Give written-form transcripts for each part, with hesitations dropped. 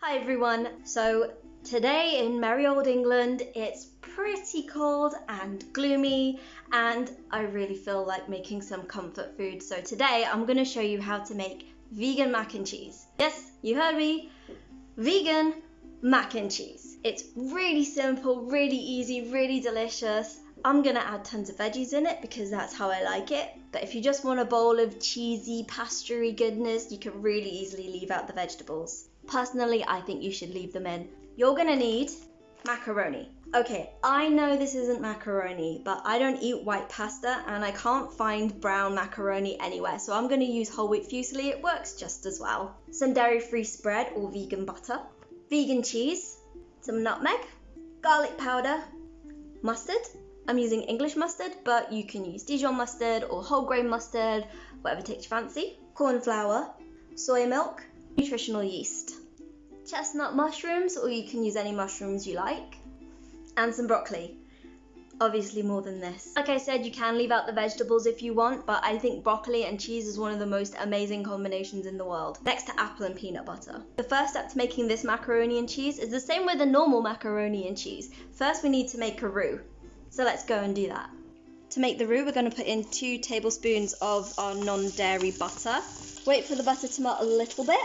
Hi everyone, so today in merry old England it's pretty cold and gloomy and I really feel like making some comfort food. So today I'm going to show you how to make vegan mac and cheese. Yes, you heard me, vegan mac and cheese. It's really simple, really easy, really delicious. I'm going to add tons of veggies in it because that's how I like it. But if you just want a bowl of cheesy, pasteury goodness, you can really easily leave out the vegetables. Personally, I think you should leave them in. You're gonna need macaroni. Okay, I know this isn't macaroni, but I don't eat white pasta and I can't find brown macaroni anywhere, so I'm gonna use whole wheat fusilli. It works just as well. Some dairy-free spread or vegan butter, vegan cheese, some nutmeg, garlic powder, mustard. I'm using English mustard, but you can use Dijon mustard or whole grain mustard, whatever takes your fancy. Corn flour, soy milk, nutritional yeast, chestnut mushrooms, or you can use any mushrooms you like, and some broccoli. Obviously more than this. Like I said, you can leave out the vegetables if you want, but I think broccoli and cheese is one of the most amazing combinations in the world, next to apple and peanut butter. The first step to making this macaroni and cheese is the same with the normal macaroni and cheese. First we need to make a roux, so let's go and do that. To make the roux, we're going to put in 2 tablespoons of our non-dairy butter. Wait for the butter to melt a little bit.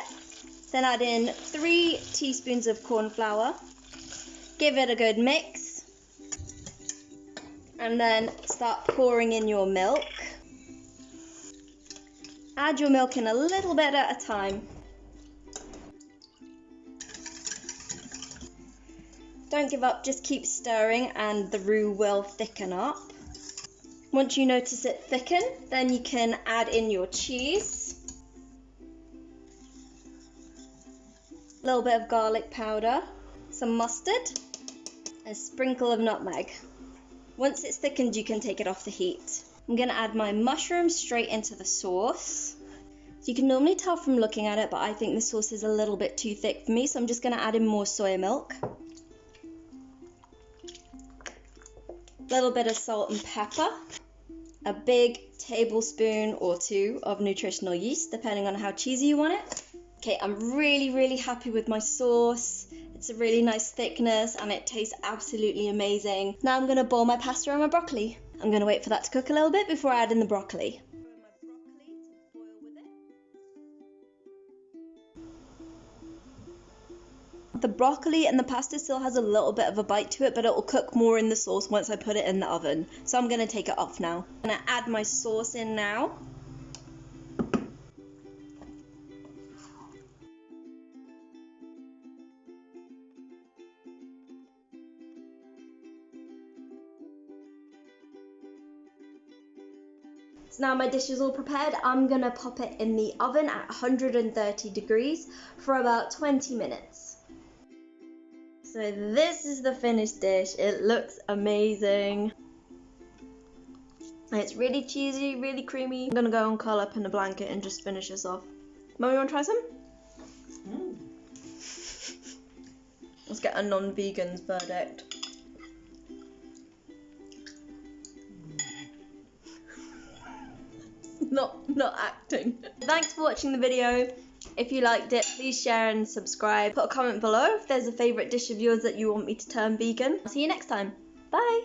Then add in 3 teaspoons of corn flour. Give it a good mix. And then start pouring in your milk. Add your milk in a little bit at a time. Don't give up, just keep stirring and the roux will thicken up. Once you notice it thicken, then you can add in your cheese. A little bit of garlic powder, some mustard, a sprinkle of nutmeg. Once it's thickened, you can take it off the heat. I'm going to add my mushrooms straight into the sauce. So you can normally tell from looking at it, but I think the sauce is a little bit too thick for me, so I'm just going to add in more soy milk. A little bit of salt and pepper. A big tablespoon or 2 of nutritional yeast, depending on how cheesy you want it. Okay, I'm really happy with my sauce. It's a really nice thickness and it tastes absolutely amazing. Now I'm going to boil my pasta and my broccoli. I'm going to wait for that to cook a little bit before I add in the broccoli. The broccoli and the pasta still has a little bit of a bite to it, but it will cook more in the sauce once I put it in the oven. So I'm going to take it off now. I'm going to add my sauce in now. So now my dish is all prepared. I'm going to pop it in the oven at 130 degrees for about 20 minutes. So this is the finished dish. It looks amazing. It's really cheesy, really creamy. I'm gonna go and curl up in a blanket and just finish this off. Mummy, you wanna try some? Let's get a non-vegan's verdict. Not acting. Thanks for watching the video. If you liked it, please share and subscribe. Put a comment below if there's a favourite dish of yours that you want me to turn vegan. I'll see you next time. Bye!